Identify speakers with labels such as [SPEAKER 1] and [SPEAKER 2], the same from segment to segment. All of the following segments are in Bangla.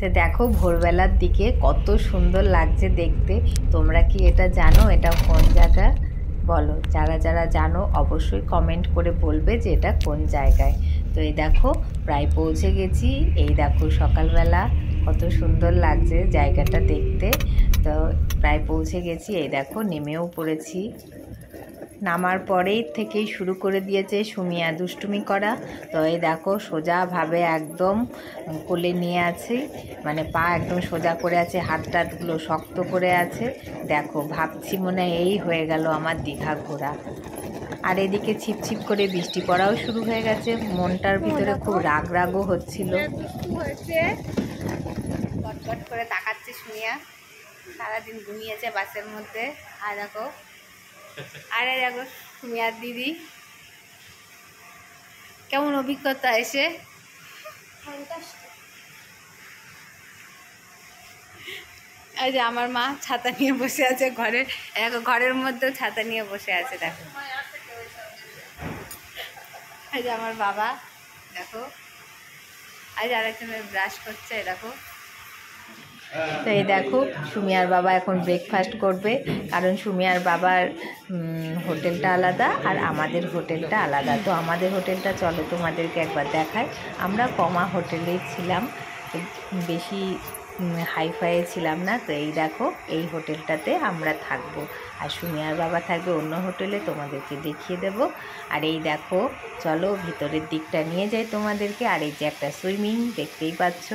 [SPEAKER 1] তো দেখো ভোরবেলার দিকে কত সুন্দর লাগছে দেখতে। তোমরা কি এটা জানো এটা কোন জায়গা? বলো, যারা যারা জানো অবশ্যই কমেন্ট করে বলবে যে এটা কোন জায়গায়। তো এই দেখো প্রায় পৌঁছে গেছি। এই দেখো সকালবেলা কত সুন্দর লাগছে জায়গাটা দেখতে। তো প্রায় পৌঁছে গেছি। এই দেখো নেমেও পড়েছি। নামার পরেই থেকেই শুরু করে দিয়েছে সুমিয়া দুষ্টুমি করা। তো এই দেখো সোজাভাবে একদম কোলে নিয়ে আছে, মানে পা একদম সোজা করে আছে, হাত টাতগুলো শক্ত করে আছে। দেখো ভাবছি মনে হয় এই হয়ে গেল আমার দীঘা ঘোরা। আর এদিকে ছিপছিপ করে বৃষ্টি পড়াও শুরু হয়ে গেছে। মনটার ভিতরে খুব রাগ রাগও হচ্ছিল। গটগট করে তাকাচ্ছে সুমিয়া, সারাদিন ঘুমিয়েছে বাসের মধ্যে। আর দেখো আরে দেখো সুমিয়ার দিদি কেমন অভিজ্ঞতা এসে। এই যে আমার মা ছাতা নিয়ে বসে আছে ঘরের মধ্যেও ছাতা নিয়ে বসে আছে। দেখো এই যে আমার বাবা, দেখো আজ আরেকজনের ব্রাশ করছে। দেখো তো এই দেখো সুমিয়ার বাবা এখন ব্রেকফাস্ট করবে, কারণ সুমিয়ার বাবার হোটেলটা আলাদা আর আমাদের হোটেলটা আলাদা। তো আমাদের হোটেলটা চলো তোমাদেরকে একবার দেখায়। আমরা কমা হোটেলেই ছিলাম, বেশি হাইফাইয়ে ছিলাম না। তো এই দেখো এই হোটেলটাতে আমরা থাকবো, আর সুমিয়ার বাবা থাকবে অন্য হোটেলে, তোমাদেরকে দেখিয়ে দেব। আর এই দেখো চলো ভিতরের দিকটা নিয়ে যাই তোমাদেরকে। আর এই যে একটা সুইমিং দেখতেই পাচ্ছ।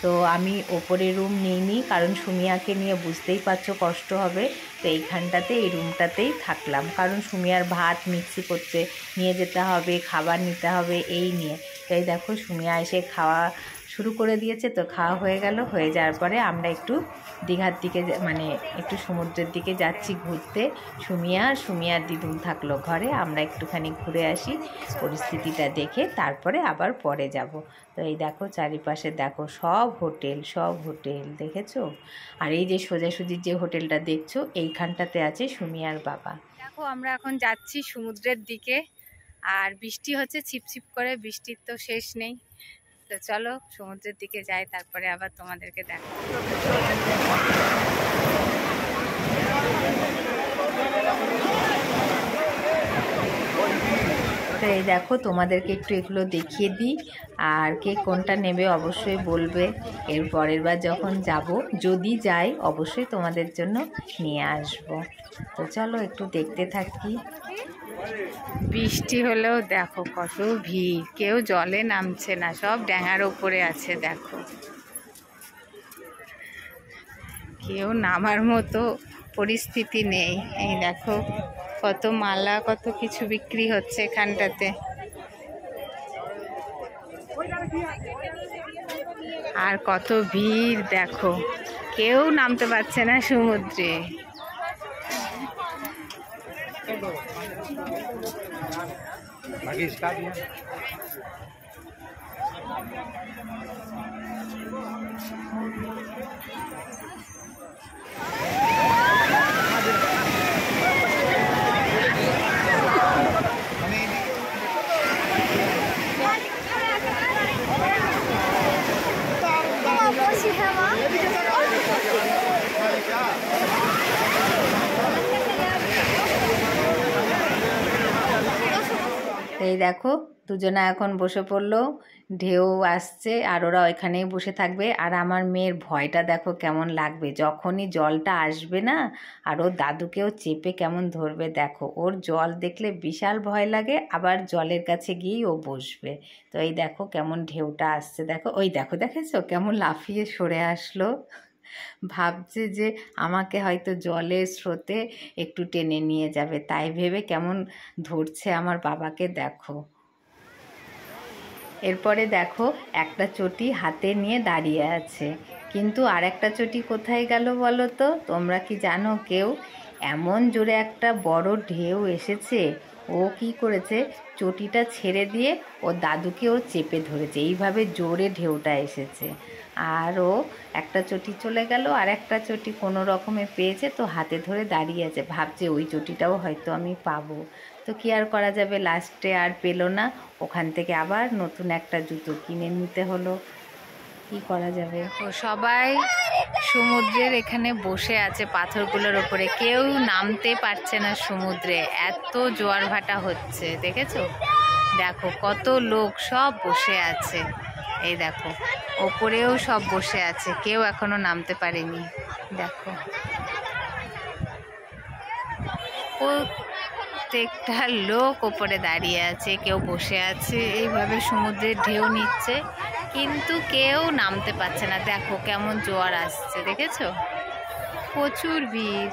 [SPEAKER 1] তো আমি ওপরে রুম নিইনি, কারণ সুমিয়াকে নিয়ে বুঝতেই পারছো কষ্ট হবে। তো এইখানটাতে এই রুমটাতেই থাকলাম, কারণ সুমিয়ার ভাত মিক্সি করতে নিয়ে যেতে হবে, খাবার নিতে হবে এই নিয়ে। তো এই দেখো সুমিয়া এসে খাওয়া শুরু করে দিয়েছে। তো খাওয়া হয়ে গেল, হয়ে যাওয়ার পরে আমরা একটু দীঘার দিকে মানে একটু সমুদ্রের দিকে যাচ্ছি ঘুরতে। সুমিয়ার দিদুন থাকলো ঘরে, আমরা একটুখানি ঘুরে আসি, পরিস্থিতিটা দেখে তারপরে আবার পরে যাব। তো এই দেখো চারিপাশে দেখো সব হোটেল দেখেছো। আর এই যে সোজাসুজি যে হোটেলটা দেখছো এইখানটাতে আছে সুমিয়ার বাবা। দেখো আমরা এখন যাচ্ছি সমুদ্রের দিকে, আর বৃষ্টি হচ্ছে ছিপছিপ করে, বৃষ্টির তো শেষ নেই। তো চলো সমুদ্রের দিকে যাই, তারপরে আবার তোমাদেরকে দেখাবো। তো এই দেখো তোমাদেরকে একটু এগুলো দেখিয়ে দিই, আর কে কোনটা নেবে অবশ্যই বলবে। এর পরের বার যখন যাব, যদি যাই অবশ্যই তোমাদের জন্য নিয়ে আসব। তো চলো একটু দেখতে থাকি। বৃষ্টি হলেও দেখো কত ভিড়, কেউ জলে নামছে না, সব ড্যাঙার ওপরে আছে। দেখো কেউ নামার মতো পরিস্থিতি নেই। এই দেখো কত মালা, কত কিছু বিক্রি হচ্ছে এখানটাতে। আর কত ভিড় দেখো, কেউ নামতে পারছে না সমুদ্রে। এই দেখো দুজনা এখন বসে পড়লো, ঢেউ আসছে আর ওরা ওইখানেই বসে থাকবে। আর আমার মেয়ের ভয়টা দেখো কেমন লাগবে যখনই জলটা আসবে না, আর ওর দাদুকেও চেপে কেমন ধরবে। দেখো ওর জল দেখলে বিশাল ভয় লাগে, আবার জলের কাছে গিয়েই ও বসবে। তো এই দেখো কেমন ঢেউটা আসছে, দেখো ওই দেখো, দেখেছো কেমন লাফিয়ে সরে আসলো। ভাবছে যে আমাকে হয়তো জলের স্রোতে একটু টেনে নিয়ে যাবে, তাই ভেবে কেমন ধরছে আমার বাবাকে। দেখো এরপরে দেখো একটা চটি হাতে নিয়ে দাঁড়িয়ে আছে, কিন্তু আর একটা চটি কোথায় গেল বলো তো? তোমরা কি জানো কেউ? এমন জোরে একটা বড় ঢেউ এসেছে, ও কি করেছে, চটিটা ছেড়ে দিয়ে ও দাদুকে ও চেপে ধরেছে, এইভাবে জোরে ঢেউটা এসেছে। আর ও একটা চটি চলে গেল, আর একটা চটি কোনো রকমে পেয়েছে, তো হাতে ধরে দাঁড়িয়ে আছে, ভাবছে ওই চটিটাও হয়তো আমি পাবো। তো কি আর করা যাবে, লাস্টে আর পেলো না, ওখান থেকে আবার নতুন একটা জুতো কিনে নিতে হলো। কি করা যাবে। ও সবাই সমুদ্রের এখানে বসে আছে পাথরগুলোর উপরে, কেউ নামতে পারছে না সমুদ্রে, এত জোয়ার ভাটা হচ্ছে। দেখেছো, দেখো কত লোক সব বসে আছে। এই দেখো ওপরেও সব বসে আছে, কেউ এখনো নামতে পারেনি। দেখো প্রত্যেকটা লোক ওপরে দাঁড়িয়ে আছে, কেউ বসে আছে, এইভাবে সমুদ্রের ঢেউ নিচ্ছে, কিন্তু কেউ নামতে পারছে না। দেখো কেমন জোয়ার আসছে, দেখেছো, প্রচুর ভিড়।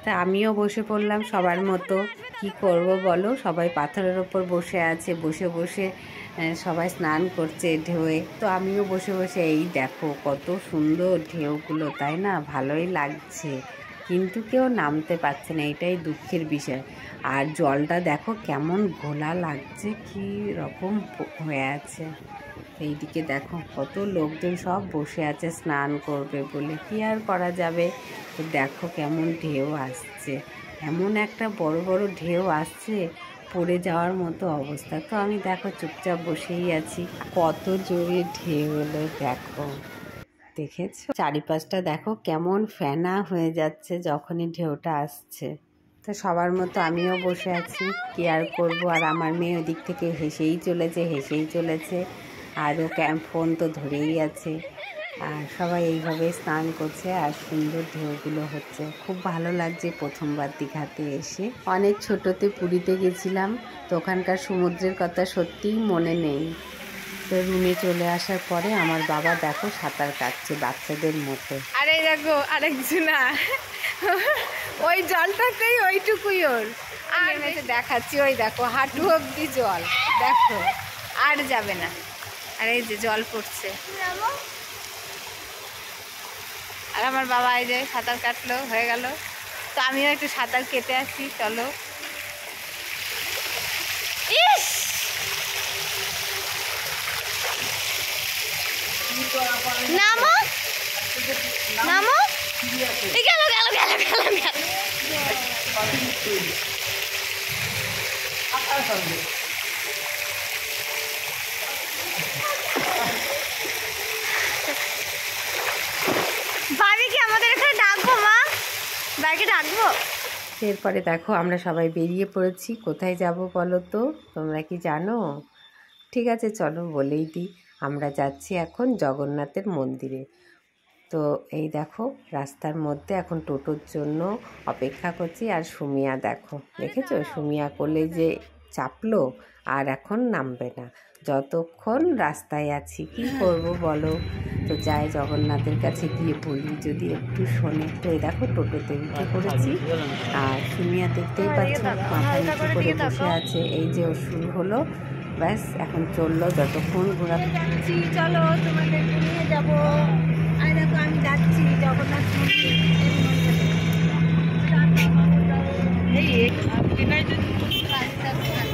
[SPEAKER 1] তা আমিও বসে পড়লাম সবার মতো। কি করব বলো, সবাই পাথরের ওপর বসে আছে, বসে বসে সবাই স্নান করছে ঢেউয়ে। তো আমিও বসে বসে এই দেখো কত সুন্দর ঢেউগুলো, তাই না, ভালোই লাগছে, কিন্তু কেউ নামতে পারছে না, এটাই দুঃখের বিষয়। আর জলটা দেখো কেমন ঘোলা লাগছে, কি রকম হয়ে আছে। এইদিকে দেখো কত লোকজন সব বসে আছে স্নান করবে বলে, কি আর করা যাবে। তো দেখো কেমন ঢেউ আসছে, এমন একটা বড় বড় ঢেউ আসছে, পড়ে যাওয়ার মতো অবস্থা। তো আমি দেখো চুপচাপ বসেই আছি, কত জোরে ঢেউ এলো দেখো, দেখেছো চারিপাশটা দেখো কেমন ফেনা হয়ে যাচ্ছে যখনই ঢেউটা আসছে। তো সবার মতো আমিও বসে আছি, কি আর করবো। আর আমার মেয়ে ওদিক থেকে হেসেই চলেছে, আর ও ফোন তো ধরেই আছে। আর সবাই এইভাবে স্নান করছে আর সুন্দর ঢেউগুলো হচ্ছে, খুব ভালো লাগছে। প্রথমবার দীঘাতে এসে, অনেক ছোটোতে পুরীতে গেছিলাম, তো ওখানকার সমুদ্রের কথা সত্যিই মনে নেই। তো রুমে চলে আসার পরে আমার বাবা দেখো সাঁতার কাটছে বাচ্চাদের মতো। আরে দেখো আরেকজনা ওই জলটাতেই ওইটুকুই ওর, আর দেখাচ্ছি, ওই দেখো হাঁটু অব্দি জল, দেখো আর যাবে না। আর এই যে জল পড়ছে, আর আমার বাবা এই যে সাঁতার কাটলো, হয়ে গেল। তো আমিও একটু সাঁতার কেটে আসি, চলো। ইস নামো নামো, গেল গেল গেল গেল গেল। বাড়িকে আমাদের এখানে ডাকবো মা, বাড়িকে ডাকবো। এরপরে দেখো আমরা সবাই বেরিয়ে পড়েছি। কোথায় যাব বলো তো, তোমরা কি জানো? ঠিক আছে চলো বলেই দিই, আমরা যাচ্ছি এখন জগন্নাথের মন্দিরে। তো এই দেখো রাস্তার মধ্যে এখন টোটোর জন্য অপেক্ষা করছি। আর সুমিয়া দেখো, দেখেছো সুমিয়া কোলে যে চাপলো, আর এখন নামবে না যতক্ষণ রাস্তায় আছি। কি করব বলো। তো যাই জগন্নাথের কাছে গিয়ে বলি যদি একটু শোনে। তো এই দেখো টোটোতে উঠে পড়েছি, আর সুমিয়া দেখতেই পাচ্ছ মাথা নিচু করে বসে আছে। এই যে ও শুরু হলো, ব্যাস এখন চললো, যতক্ষণ ঘোরা। চলো তোমাদের নিয়ে যাবো। আর দেখো আমি যাচ্ছি জগন্নাথ মন্দির।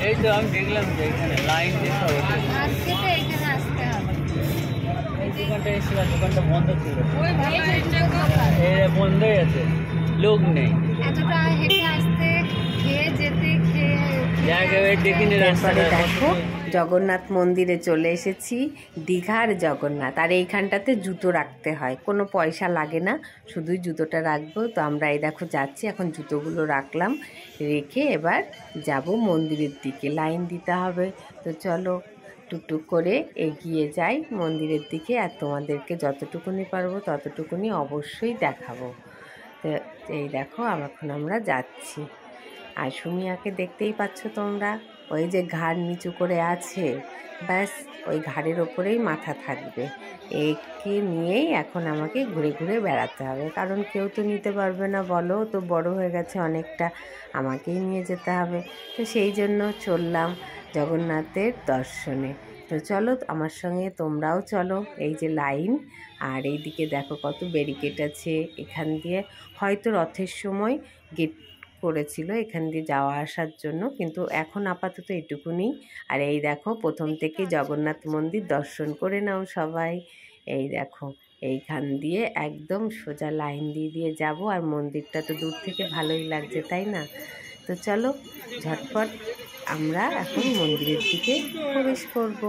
[SPEAKER 2] এই তো আমি দেখলাম যে এখানে লাইন দিয়ে সব
[SPEAKER 1] আজকে তো এখানে আসতে হবে।
[SPEAKER 2] এই দোকানটা এসেছিল, দোকানটা বন্ধ ছিল, বন্ধই আছে, লোক নেই।
[SPEAKER 1] এতটা হেঁটে আসতে, খেয়ে যেতে,
[SPEAKER 2] দেখিনি রাস্তাটা।
[SPEAKER 1] দেখো জগন্নাথ মন্দিরে চলে এসেছি, দীঘার জগন্নাথ। আর এইখানটাতে জুতো রাখতে হয়, কোনো পয়সা লাগে না, শুধুই জুতোটা রাখবো। তো আমরা এই দেখো যাচ্ছি, এখন জুতোগুলো রাখলাম, রেখে এবার যাব মন্দিরের দিকে, লাইন দিতে হবে। তো চলো টুকটুক করে এগিয়ে যাই মন্দিরের দিকে, আর তোমাদেরকে যতটুকুনি পারবো ততটুকুনি অবশ্যই দেখাবো। তো এই দেখো এখন আমরা যাচ্ছি। আর সুমিয়াকে দেখতেই পাচ্ছ তোমরা, ওই যে ঘাড় নিচু করে আছে, ব্যাস ওই ঘাড়ের ওপরেই মাথা থাকবে। একে নিয়েই এখন আমাকে ঘুরে ঘুরে বেড়াতে হবে, কারণ কেউ তো নিতে পারবে না বলো, তো বড় হয়ে গেছে অনেকটা, আমাকেই নিয়ে যেতে হবে। তো সেই জন্য চললাম জগন্নাথের দর্শনে। তো চলো আমার সঙ্গে তোমরাও চলো। এই যে লাইন, আর এইদিকে দেখো কত ব্যারিকেড আছে, এখান দিয়ে হয়তো রথের সময় গেট করেছিল এখান দিয়ে যাওয়া আসার জন্য, কিন্তু এখন আপাতত এটুকুনি। আর এই দেখো প্রথম থেকে জগন্নাথ মন্দির দর্শন করে নাও সবাই। এই দেখো এইখান দিয়ে একদম সোজা লাইন দিয়ে দিয়ে যাব, আর মন্দিরটা তো দূর থেকে ভালোই লাগছে তাই না। তো চলো ঝটপট আমরা এখন মন্দিরের দিকে প্রবেশ করব।